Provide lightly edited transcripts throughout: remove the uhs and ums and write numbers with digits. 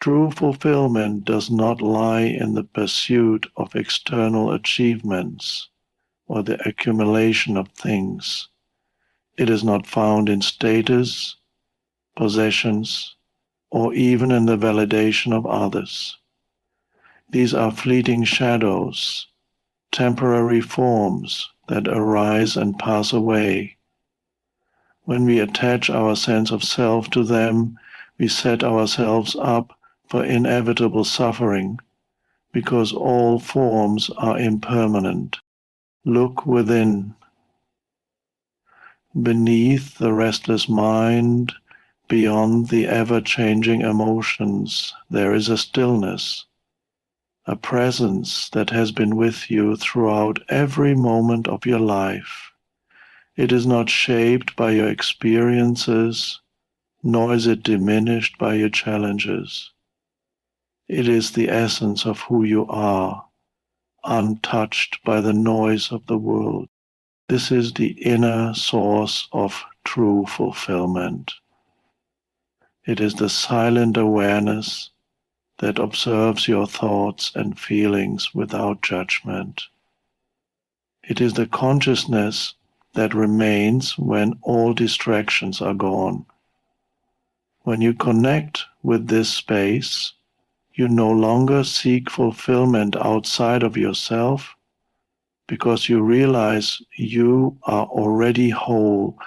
True fulfillment does not lie in the pursuit of external achievements or the accumulation of things. It is not found in status, possessions, or even in the validation of others. These are fleeting shadows, temporary forms that arise and pass away. When we attach our sense of self to them, we set ourselves up for inevitable suffering, because all forms are impermanent. Look within. Beneath the restless mind, beyond the ever-changing emotions, there is a stillness, a presence that has been with you throughout every moment of your life. It is not shaped by your experiences, nor is it diminished by your challenges. It is the essence of who you are, untouched by the noise of the world. This is the inner source of true fulfillment. It is the silent awareness that observes your thoughts and feelings without judgment. It is the consciousness that remains when all distractions are gone. When you connect with this space, you no longer seek fulfillment outside of yourself, because you realize you are already whole.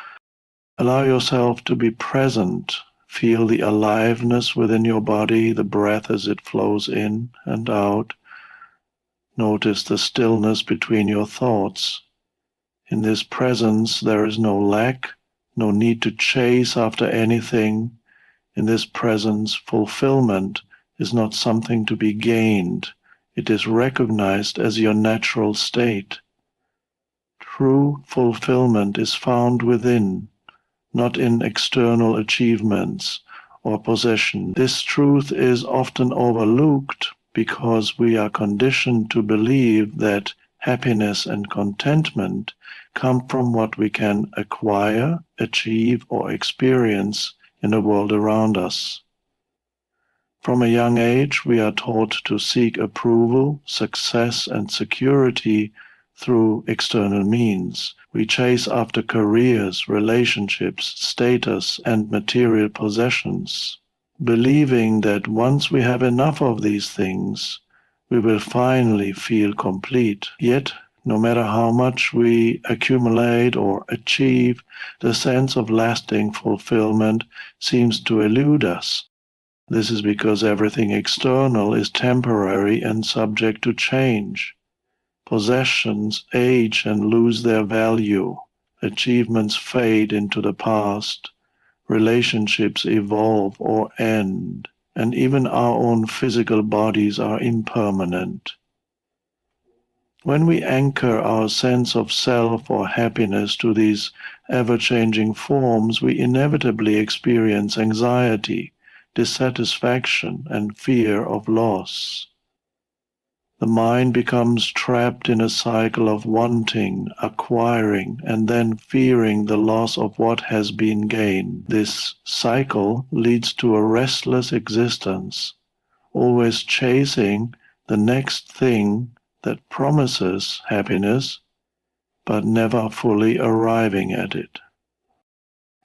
Allow yourself to be present. Feel the aliveness within your body, the breath as it flows in and out. Notice the stillness between your thoughts. In this presence, there is no lack, no need to chase after anything. In this presence, fulfillment is not something to be gained. It is recognized as your natural state. True fulfillment is found within, not in external achievements or possession. This truth is often overlooked because we are conditioned to believe that happiness and contentment come from what we can acquire, achieve, or experience in the world around us. From a young age, we are taught to seek approval, success, and security through external means. We chase after careers, relationships, status, and material possessions, believing that once we have enough of these things, we will finally feel complete. Yet, no matter how much we accumulate or achieve, the sense of lasting fulfillment seems to elude us. This is because everything external is temporary and subject to change. Possessions age and lose their value. Achievements fade into the past. Relationships evolve or end. And even our own physical bodies are impermanent. When we anchor our sense of self or happiness to these ever-changing forms, we inevitably experience anxiety, dissatisfaction, and fear of loss. The mind becomes trapped in a cycle of wanting, acquiring, and then fearing the loss of what has been gained. This cycle leads to a restless existence, always chasing the next thing that promises happiness, but never fully arriving at it.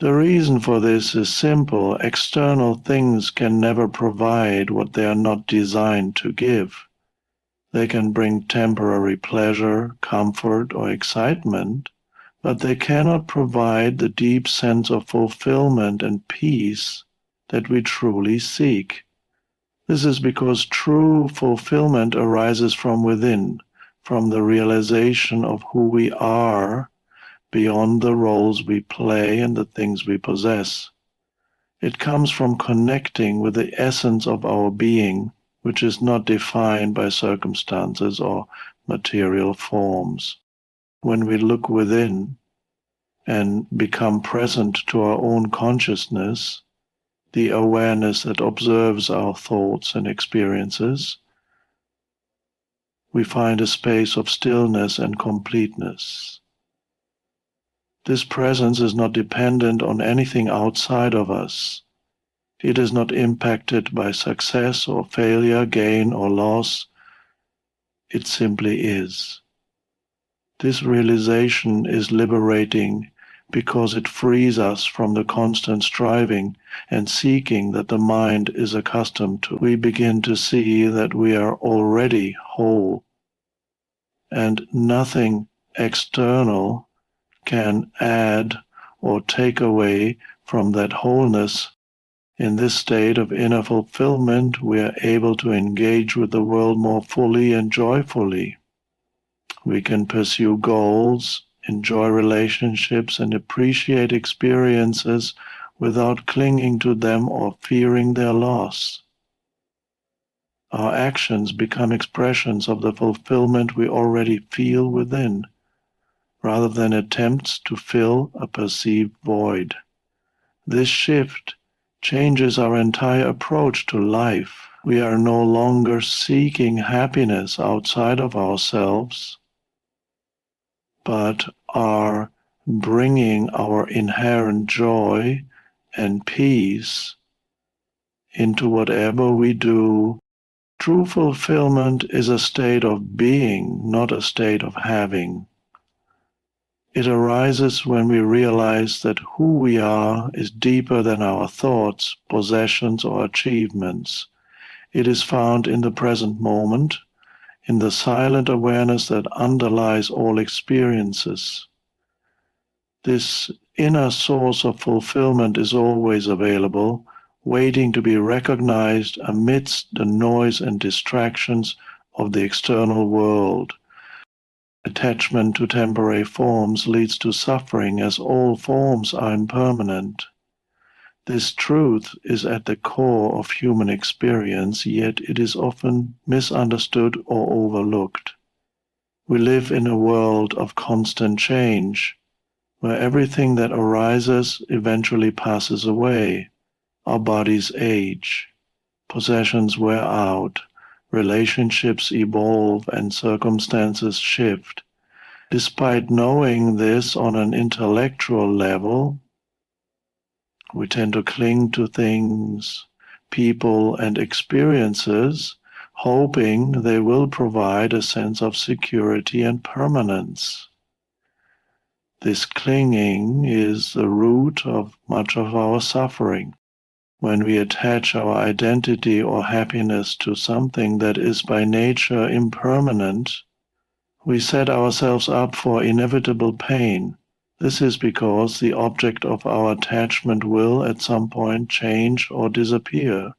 The reason for this is simple. External things can never provide what they are not designed to give. They can bring temporary pleasure, comfort, or excitement, but they cannot provide the deep sense of fulfillment and peace that we truly seek. This is because true fulfillment arises from within, from the realization of who we are, beyond the roles we play and the things we possess. It comes from connecting with the essence of our being, which is not defined by circumstances or material forms. When we look within and become present to our own consciousness, the awareness that observes our thoughts and experiences, we find a space of stillness and completeness. This presence is not dependent on anything outside of us. It is not impacted by success or failure, gain or loss. It simply is. This realization is liberating because it frees us from the constant striving and seeking that the mind is accustomed to. We begin to see that we are already whole, and nothing external can add or take away from that wholeness. In this state of inner fulfillment, we are able to engage with the world more fully and joyfully. We can pursue goals, enjoy relationships, and appreciate experiences without clinging to them or fearing their loss. Our actions become expressions of the fulfillment we already feel within, rather than attempts to fill a perceived void. This shift changes our entire approach to life. We are no longer seeking happiness outside of ourselves, but are bringing our inherent joy and peace into whatever we do. True fulfillment is a state of being, not a state of having. It arises when we realize that who we are is deeper than our thoughts, possessions, or achievements. It is found in the present moment, in the silent awareness that underlies all experiences. This inner source of fulfillment is always available, waiting to be recognized amidst the noise and distractions of the external world. Attachment to temporary forms leads to suffering, as all forms are impermanent. This truth is at the core of human experience, yet it is often misunderstood or overlooked. We live in a world of constant change, where everything that arises eventually passes away. Our bodies age, possessions wear out, relationships evolve, and circumstances shift. Despite knowing this on an intellectual level, we tend to cling to things, people, and experiences, hoping they will provide a sense of security and permanence. This clinging is the root of much of our suffering. When we attach our identity or happiness to something that is by nature impermanent, we set ourselves up for inevitable pain. This is because the object of our attachment will at some point change or disappear.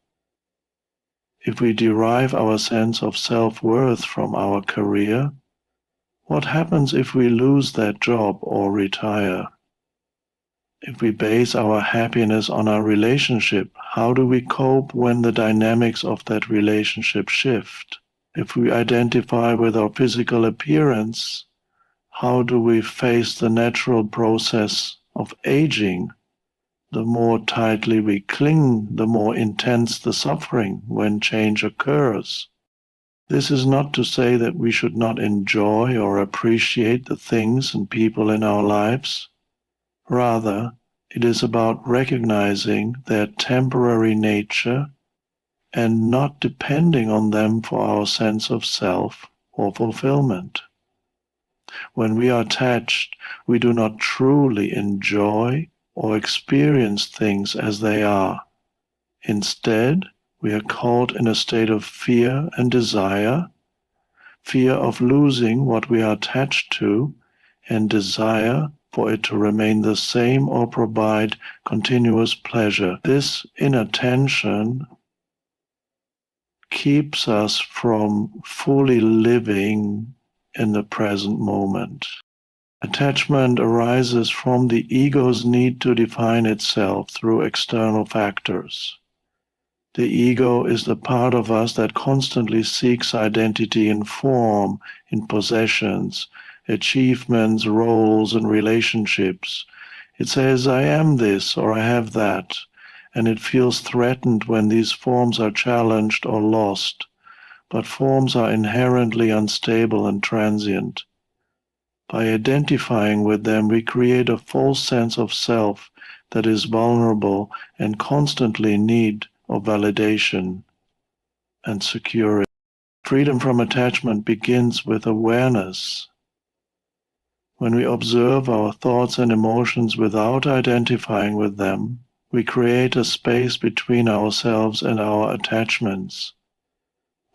If we derive our sense of self-worth from our career, what happens if we lose that job or retire? If we base our happiness on our relationship, how do we cope when the dynamics of that relationship shift? If we identify with our physical appearance, how do we face the natural process of aging? The more tightly we cling, the more intense the suffering when change occurs. This is not to say that we should not enjoy or appreciate the things and people in our lives. Rather, it is about recognizing their temporary nature and not depending on them for our sense of self or fulfillment. When we are attached, we do not truly enjoy or experience things as they are. Instead, we are caught in a state of fear and desire, fear of losing what we are attached to, and desire for it to remain the same or provide continuous pleasure. This inattention keeps us from fully living in the present moment. Attachment arises from the ego's need to define itself through external factors. The ego is the part of us that constantly seeks identity in form, in possessions, achievements, roles, and relationships. It says, I am this or I have that, and it feels threatened when these forms are challenged or lost. But forms are inherently unstable and transient. By identifying with them, we create a false sense of self that is vulnerable and constantly in need of validation and security. Freedom from attachment begins with awareness. When we observe our thoughts and emotions without identifying with them, we create a space between ourselves and our attachments.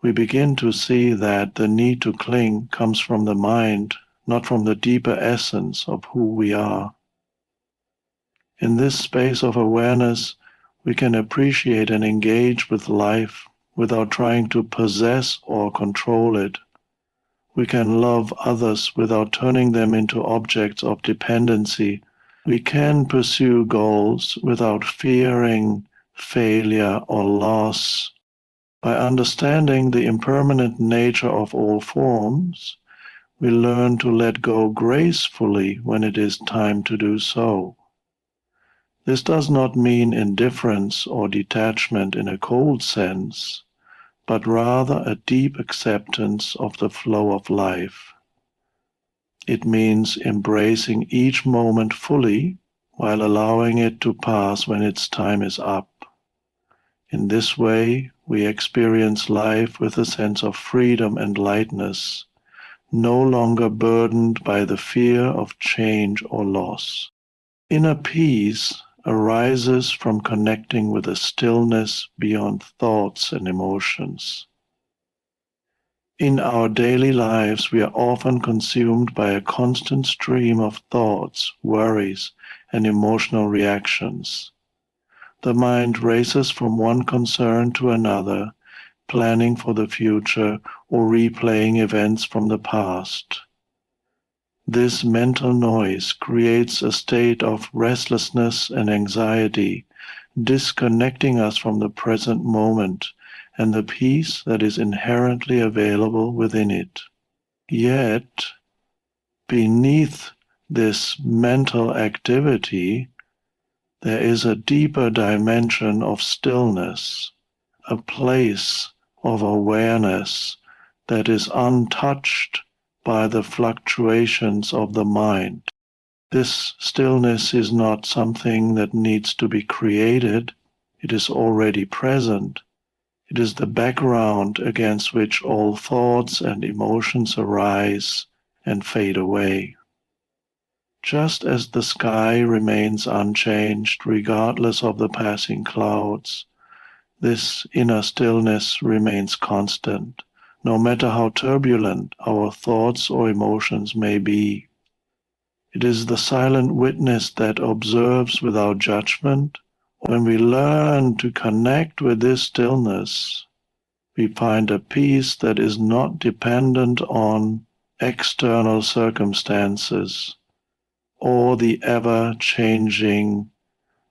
We begin to see that the need to cling comes from the mind, not from the deeper essence of who we are. In this space of awareness, we can appreciate and engage with life without trying to possess or control it. We can love others without turning them into objects of dependency. We can pursue goals without fearing failure or loss. By understanding the impermanent nature of all forms, we learn to let go gracefully when it is time to do so. This does not mean indifference or detachment in a cold sense, but rather a deep acceptance of the flow of life. It means embracing each moment fully while allowing it to pass when its time is up. In this way, we experience life with a sense of freedom and lightness, no longer burdened by the fear of change or loss. Inner peace arises from connecting with a stillness beyond thoughts and emotions. In our daily lives, we are often consumed by a constant stream of thoughts, worries, and emotional reactions. The mind races from one concern to another, planning for the future or replaying events from the past. This mental noise creates a state of restlessness and anxiety, disconnecting us from the present moment and the peace that is inherently available within it. Yet, beneath this mental activity, there is a deeper dimension of stillness, a place of awareness that is untouched by the fluctuations of the mind. This stillness is not something that needs to be created. It is already present. It is the background against which all thoughts and emotions arise and fade away. Just as the sky remains unchanged regardless of the passing clouds, this inner stillness remains constant, no matter how turbulent our thoughts or emotions may be. It is the silent witness that observes without judgment. When we learn to connect with this stillness, we find a peace that is not dependent on external circumstances or the ever-changing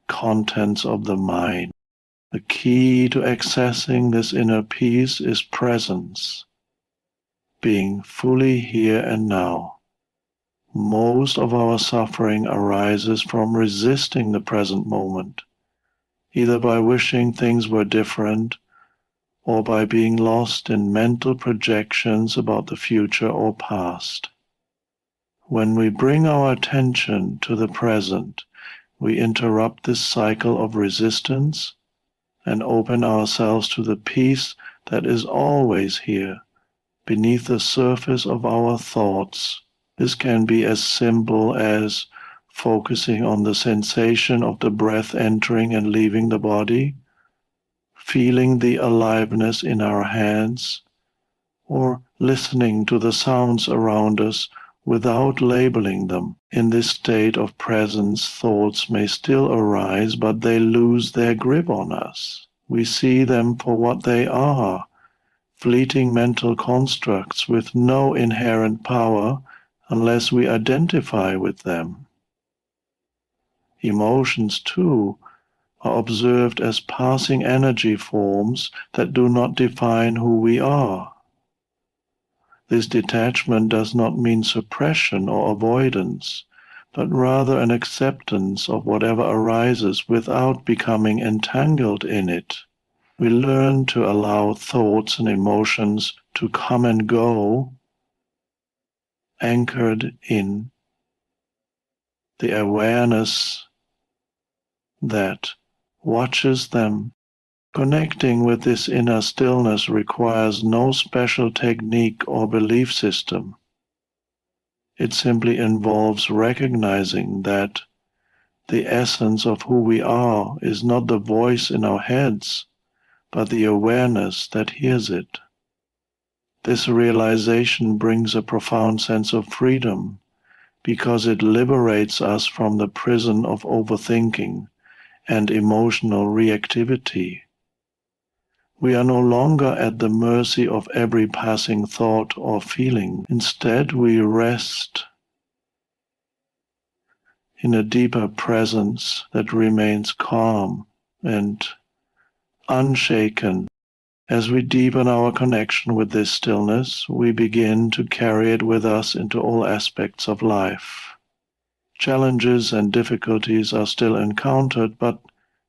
contents of the mind. The key to accessing this inner peace is presence, being fully here and now. Most of our suffering arises from resisting the present moment, either by wishing things were different or by being lost in mental projections about the future or past. When we bring our attention to the present, we interrupt this cycle of resistance and open ourselves to the peace that is always here, beneath the surface of our thoughts. This can be as simple as focusing on the sensation of the breath entering and leaving the body, feeling the aliveness in our hands, or listening to the sounds around us without labeling them. In this state of presence, thoughts may still arise, but they lose their grip on us. We see them for what they are, fleeting mental constructs with no inherent power unless we identify with them. Emotions, too, are observed as passing energy forms that do not define who we are. This detachment does not mean suppression or avoidance, but rather an acceptance of whatever arises without becoming entangled in it. We learn to allow thoughts and emotions to come and go, anchored in the awareness that watches them. Connecting with this inner stillness requires no special technique or belief system. It simply involves recognizing that the essence of who we are is not the voice in our heads, but the awareness that hears it. This realization brings a profound sense of freedom because it liberates us from the prison of overthinking and emotional reactivity. We are no longer at the mercy of every passing thought or feeling. Instead, we rest in a deeper presence that remains calm and unshaken. As we deepen our connection with this stillness, we begin to carry it with us into all aspects of life. Challenges and difficulties are still encountered, but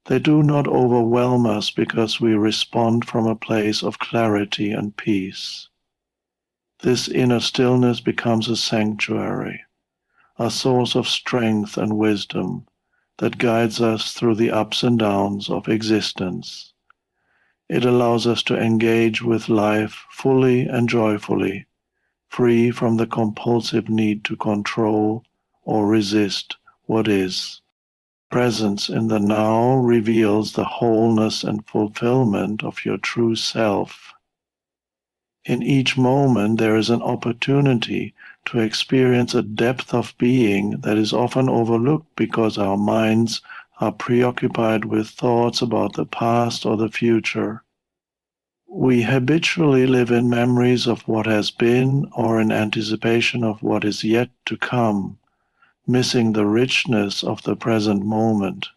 they do not overwhelm us because we respond from a place of clarity and peace. This inner stillness becomes a sanctuary, a source of strength and wisdom that guides us through the ups and downs of existence. It allows us to engage with life fully and joyfully, free from the compulsive need to control or resist what is. Presence in the now reveals the wholeness and fulfillment of your true self. In each moment, there is an opportunity to experience a depth of being that is often overlooked because our minds are preoccupied with thoughts about the past or the future. We habitually live in memories of what has been or in anticipation of what is yet to come, missing the richness of the present moment.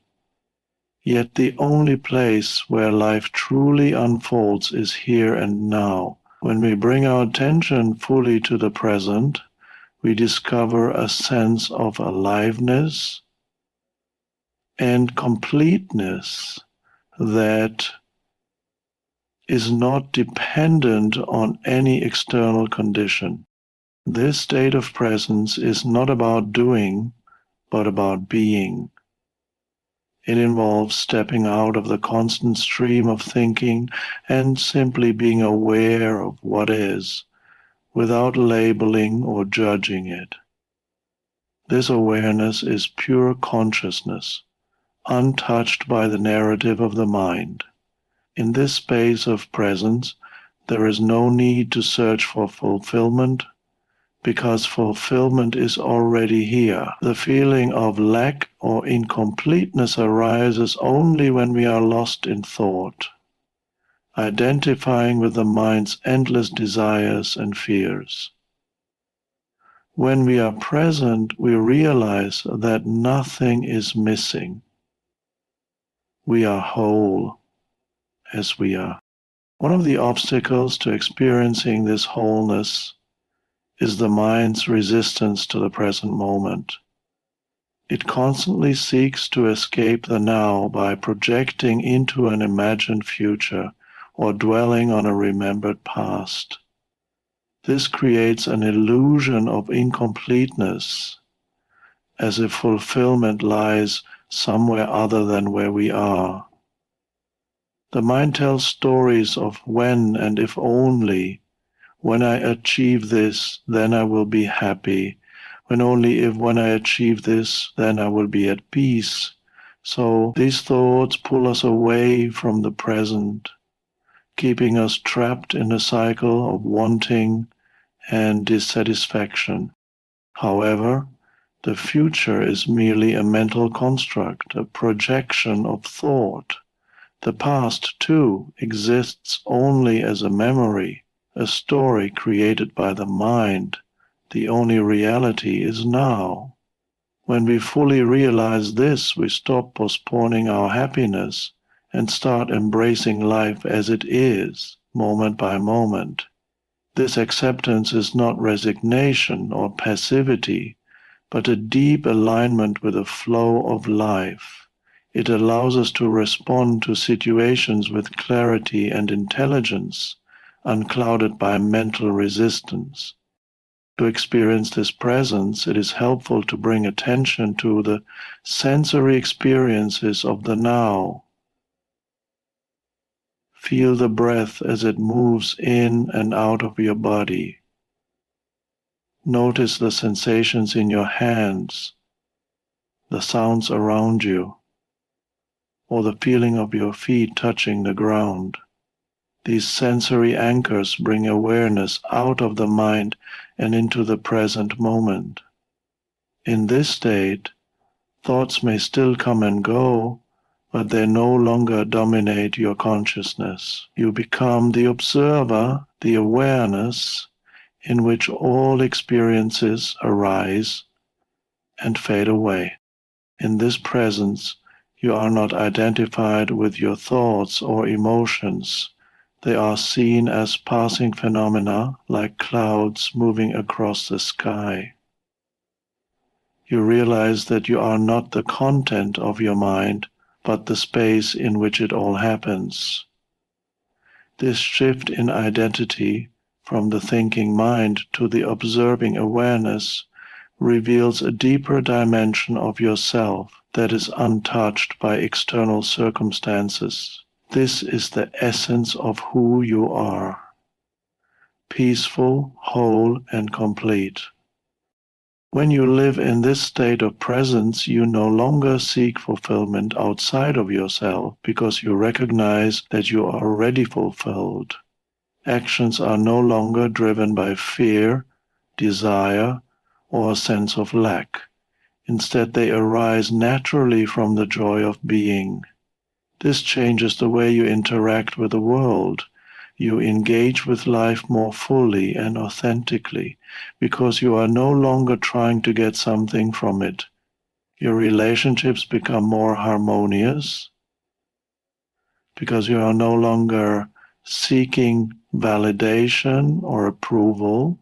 Yet the only place where life truly unfolds is here and now. When we bring our attention fully to the present, we discover a sense of aliveness and completeness that is not dependent on any external condition. This state of presence is not about doing, but about being. It involves stepping out of the constant stream of thinking and simply being aware of what is, without labeling or judging it. This awareness is pure consciousness, untouched by the narrative of the mind. In this space of presence, there is no need to search for fulfillment, because fulfillment is already here. The feeling of lack or incompleteness arises only when we are lost in thought, identifying with the mind's endless desires and fears. When we are present, we realize that nothing is missing. We are whole as we are. One of the obstacles to experiencing this wholeness is the mind's resistance to the present moment. It constantly seeks to escape the now by projecting into an imagined future or dwelling on a remembered past. This creates an illusion of incompleteness, as if fulfillment lies somewhere other than where we are. The mind tells stories of when and if only. When I achieve this, then I will be happy. When I achieve this, then I will be at peace. So these thoughts pull us away from the present, keeping us trapped in a cycle of wanting and dissatisfaction. However, the future is merely a mental construct, a projection of thought. The past, too, exists only as a memory, a story created by the mind. The only reality is now. When we fully realize this, we stop postponing our happiness and start embracing life as it is, moment by moment. This acceptance is not resignation or passivity, but a deep alignment with the flow of life. It allows us to respond to situations with clarity and intelligence, unclouded by mental resistance. To experience this presence, it is helpful to bring attention to the sensory experiences of the now. Feel the breath as it moves in and out of your body. Notice the sensations in your hands, the sounds around you, or the feeling of your feet touching the ground. These sensory anchors bring awareness out of the mind and into the present moment. In this state, thoughts may still come and go, but they no longer dominate your consciousness. You become the observer, the awareness, in which all experiences arise and fade away. In this presence, you are not identified with your thoughts or emotions. They are seen as passing phenomena, like clouds moving across the sky. You realize that you are not the content of your mind, but the space in which it all happens. This shift in identity from the thinking mind to the observing awareness reveals a deeper dimension of yourself that is untouched by external circumstances. This is the essence of who you are, peaceful, whole, and complete. When you live in this state of presence, you no longer seek fulfillment outside of yourself because you recognize that you are already fulfilled. Actions are no longer driven by fear, desire, or a sense of lack. Instead, they arise naturally from the joy of being. This changes the way you interact with the world. You engage with life more fully and authentically because you are no longer trying to get something from it. Your relationships become more harmonious because you are no longer seeking validation or approval.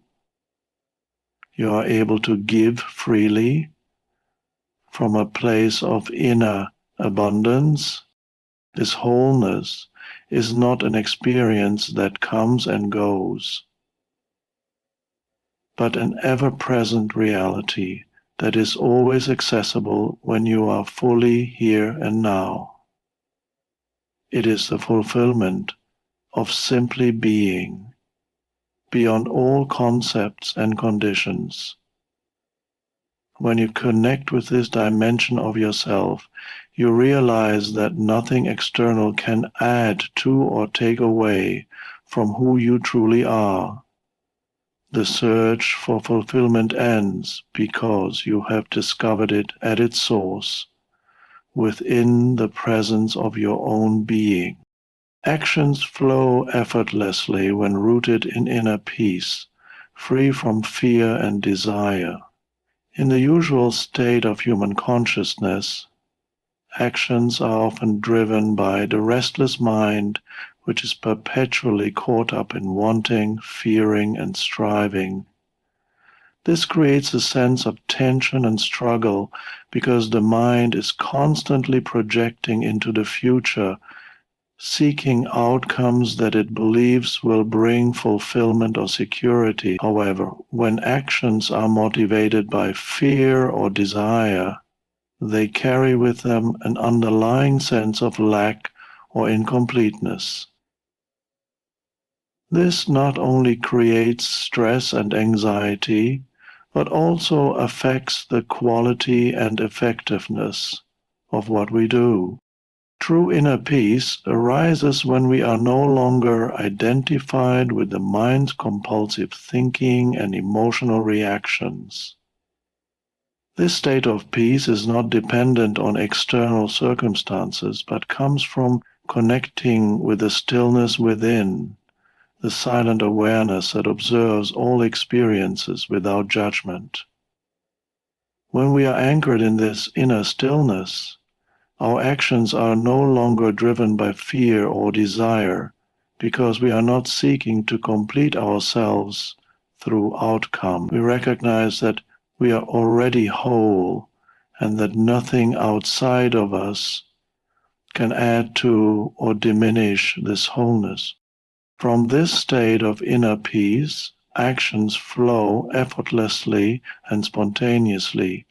You are able to give freely from a place of inner abundance. This wholeness is not an experience that comes and goes, but an ever-present reality that is always accessible when you are fully here and now. It is the fulfillment of simply being, beyond all concepts and conditions. When you connect with this dimension of yourself, you realize that nothing external can add to or take away from who you truly are. The search for fulfillment ends because you have discovered it at its source, within the presence of your own being. Actions flow effortlessly when rooted in inner peace, free from fear and desire. In the usual state of human consciousness, actions are often driven by the restless mind, which is perpetually caught up in wanting, fearing, and striving. This creates a sense of tension and struggle because the mind is constantly projecting into the future, seeking outcomes that it believes will bring fulfillment or security. However, when actions are motivated by fear or desire, they carry with them an underlying sense of lack or incompleteness. This not only creates stress and anxiety, but also affects the quality and effectiveness of what we do. True inner peace arises when we are no longer identified with the mind's compulsive thinking and emotional reactions. This state of peace is not dependent on external circumstances, but comes from connecting with the stillness within, the silent awareness that observes all experiences without judgment. When we are anchored in this inner stillness, our actions are no longer driven by fear or desire, because we are not seeking to complete ourselves through outcome. We recognize that we are already whole and that nothing outside of us can add to or diminish this wholeness. From this state of inner peace, actions flow effortlessly and spontaneously.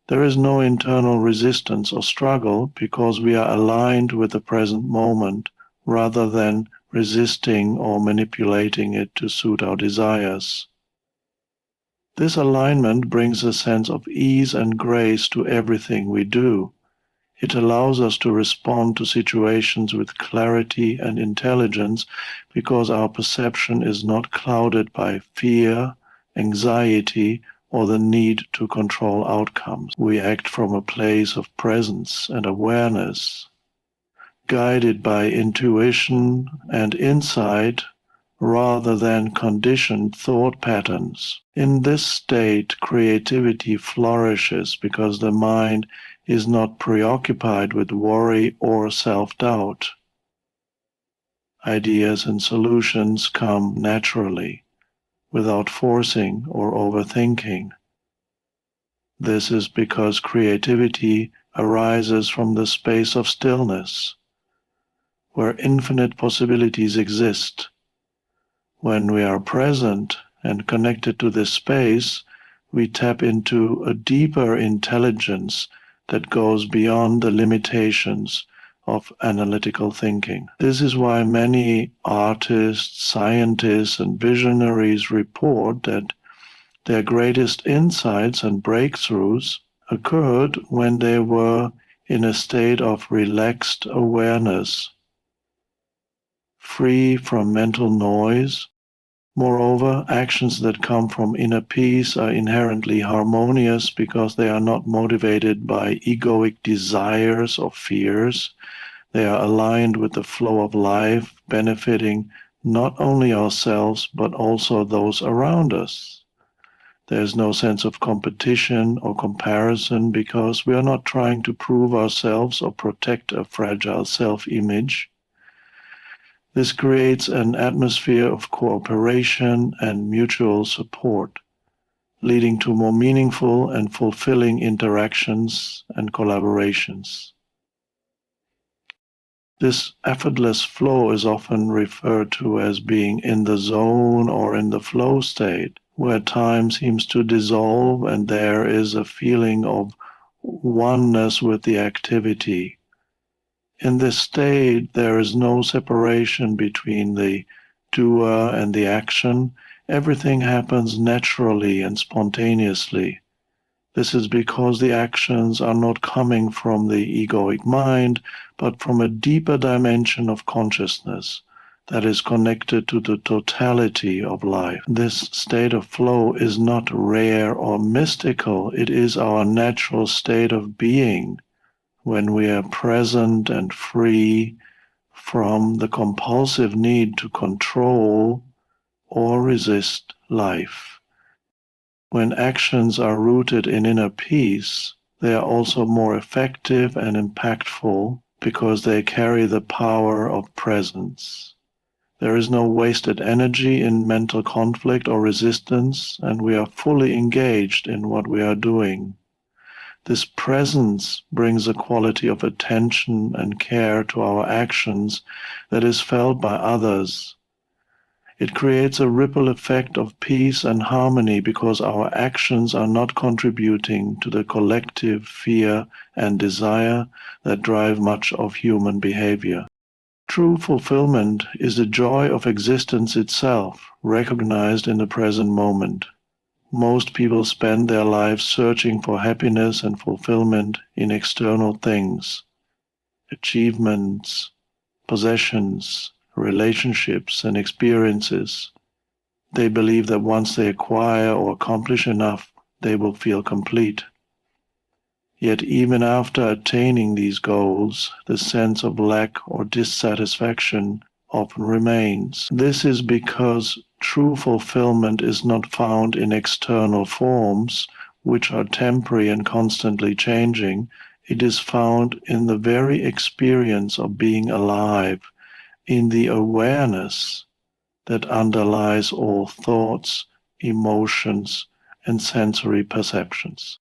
There is no internal resistance or struggle because we are aligned with the present moment rather than resisting or manipulating it to suit our desires. This alignment brings a sense of ease and grace to everything we do. It allows us to respond to situations with clarity and intelligence because our perception is not clouded by fear, anxiety, or the need to control outcomes. We act from a place of presence and awareness, guided by intuition and insight rather than conditioned thought patterns. In this state, creativity flourishes because the mind is not preoccupied with worry or self-doubt. Ideas and solutions come naturally, without forcing or overthinking. This is because creativity arises from the space of stillness, where infinite possibilities exist. When we are present and connected to this space, we tap into a deeper intelligence that goes beyond the limitations of analytical thinking. This is why many artists, scientists, and visionaries report that their greatest insights and breakthroughs occurred when they were in a state of relaxed awareness, free from mental noise. Moreover, actions that come from inner peace are inherently harmonious because they are not motivated by egoic desires or fears. They are aligned with the flow of life, benefiting not only ourselves but also those around us. There is no sense of competition or comparison because we are not trying to prove ourselves or protect a fragile self-image. This creates an atmosphere of cooperation and mutual support, leading to more meaningful and fulfilling interactions and collaborations. This effortless flow is often referred to as being in the zone or in the flow state, where time seems to dissolve and there is a feeling of oneness with the activity. In this state, there is no separation between the doer and the action. Everything happens naturally and spontaneously. This is because the actions are not coming from the egoic mind, but from a deeper dimension of consciousness that is connected to the totality of life. This state of flow is not rare or mystical. It is our natural state of being, when we are present and free from the compulsive need to control or resist life. When actions are rooted in inner peace, they are also more effective and impactful because they carry the power of presence. There is no wasted energy in mental conflict or resistance, and we are fully engaged in what we are doing. This presence brings a quality of attention and care to our actions that is felt by others. It creates a ripple effect of peace and harmony because our actions are not contributing to the collective fear and desire that drive much of human behavior. True fulfillment is the joy of existence itself, recognized in the present moment. Most people spend their lives searching for happiness and fulfillment in external things, achievements, possessions, relationships, and experiences. They believe that once they acquire or accomplish enough, they will feel complete. Yet even after attaining these goals, the sense of lack or dissatisfaction often remains. This is because true fulfillment is not found in external forms, which are temporary and constantly changing. It is found in the very experience of being alive, in the awareness that underlies all thoughts, emotions, and sensory perceptions.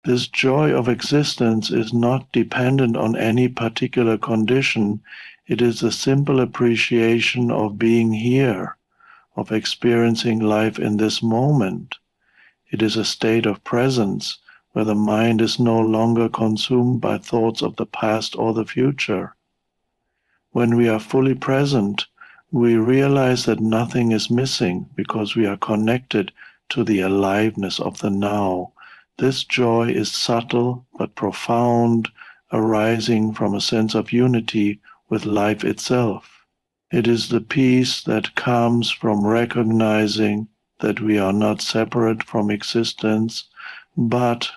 This joy of existence is not dependent on any particular condition. It is a simple appreciation of being here, of experiencing life in this moment. It is a state of presence where the mind is no longer consumed by thoughts of the past or the future. When we are fully present, we realize that nothing is missing because we are connected to the aliveness of the now. This joy is subtle but profound, arising from a sense of unity with life itself. It is the peace that comes from recognizing that we are not separate from existence, but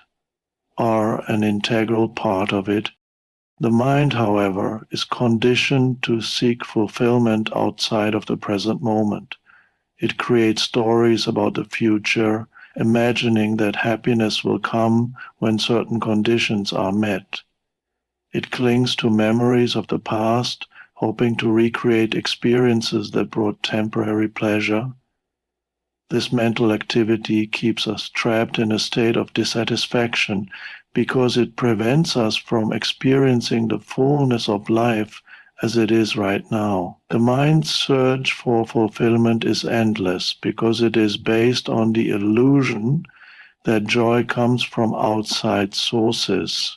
are an integral part of it. The mind, however, is conditioned to seek fulfillment outside of the present moment. It creates stories about the future, imagining that happiness will come when certain conditions are met. It clings to memories of the past, hoping to recreate experiences that brought temporary pleasure. This mental activity keeps us trapped in a state of dissatisfaction because it prevents us from experiencing the fullness of life as it is right now. The mind's search for fulfillment is endless because it is based on the illusion that joy comes from outside sources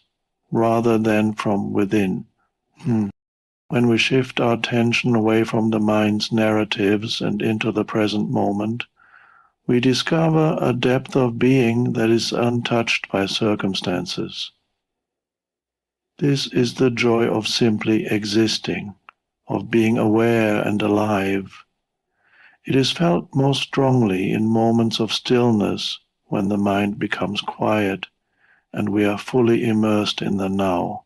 rather than from within. When we shift our attention away from the mind's narratives and into the present moment, we discover a depth of being that is untouched by circumstances. This is the joy of simply existing, of being aware and alive. It is felt most strongly in moments of stillness when the mind becomes quiet and we are fully immersed in the now.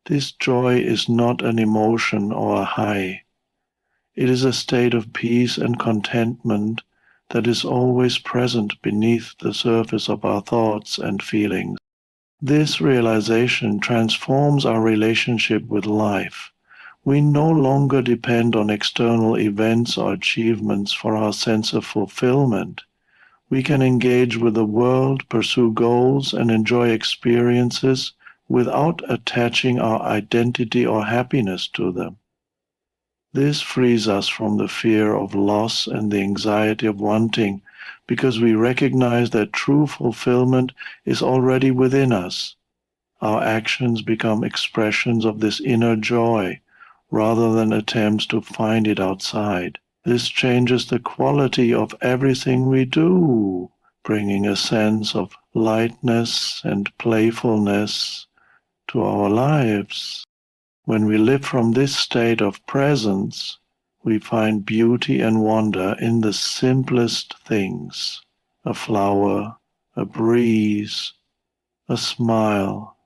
This joy is not an emotion or a high. It is a state of peace and contentment that is always present beneath the surface of our thoughts and feelings. This realization transforms our relationship with life. We no longer depend on external events or achievements for our sense of fulfillment. We can engage with the world, pursue goals, and enjoy experiences without attaching our identity or happiness to them. This frees us from the fear of loss and the anxiety of wanting, because we recognize that true fulfillment is already within us. Our actions become expressions of this inner joy, rather than attempts to find it outside. This changes the quality of everything we do, bringing a sense of lightness and playfulness to our lives. When we live from this state of presence, we find beauty and wonder in the simplest things: a flower, a breeze, a smile.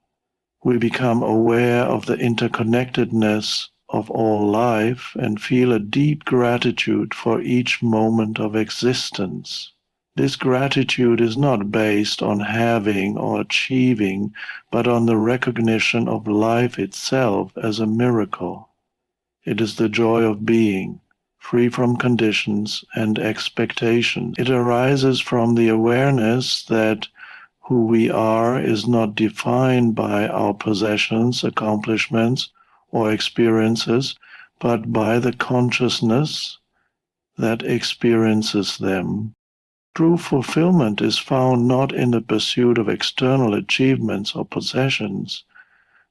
We become aware of the interconnectedness of all life and feel a deep gratitude for each moment of existence. This gratitude is not based on having or achieving, but on the recognition of life itself as a miracle. It is the joy of being, free from conditions and expectations. It arises from the awareness that who we are is not defined by our possessions, accomplishments, or experiences, but by the consciousness that experiences them. True fulfillment is found not in the pursuit of external achievements or possessions,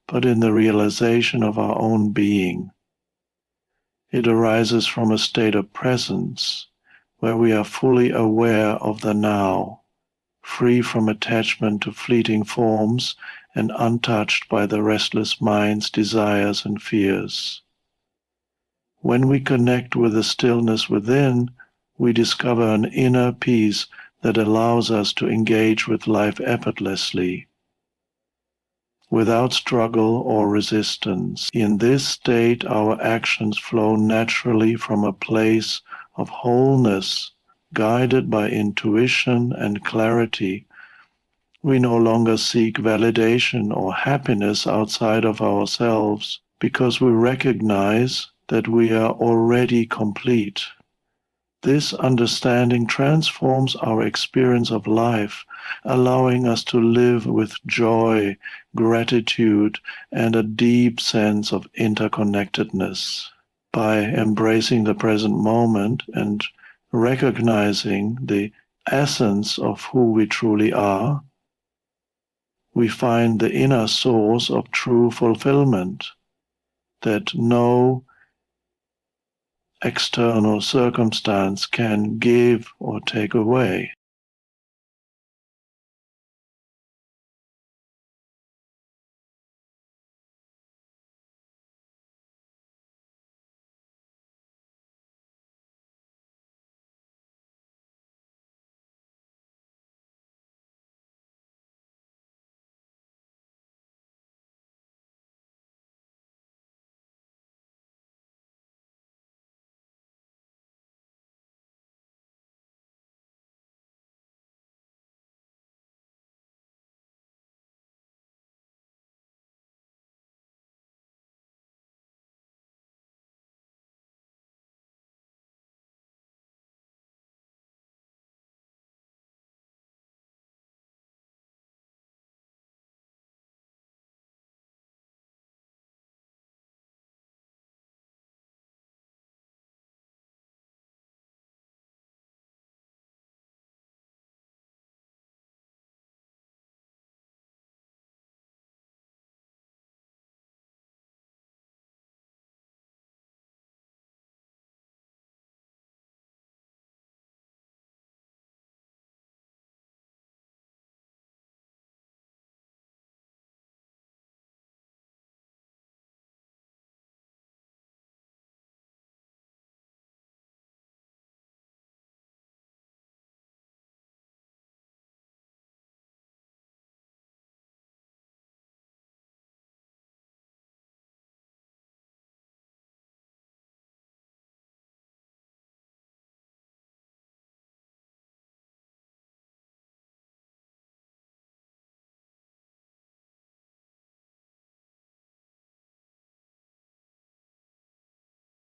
but in the realization of our own being. It arises from a state of presence, where we are fully aware of the now, free from attachment to fleeting forms and untouched by the restless mind's desires and fears. When we connect with the stillness within, we discover an inner peace that allows us to engage with life effortlessly, without struggle or resistance. In this state, our actions flow naturally from a place of wholeness, guided by intuition and clarity. We no longer seek validation or happiness outside of ourselves, because we recognize that we are already complete. This understanding transforms our experience of life, allowing us to live with joy, gratitude, and a deep sense of interconnectedness. By embracing the present moment and recognizing the essence of who we truly are, we find the inner source of true fulfillment that no external circumstance can give or take away.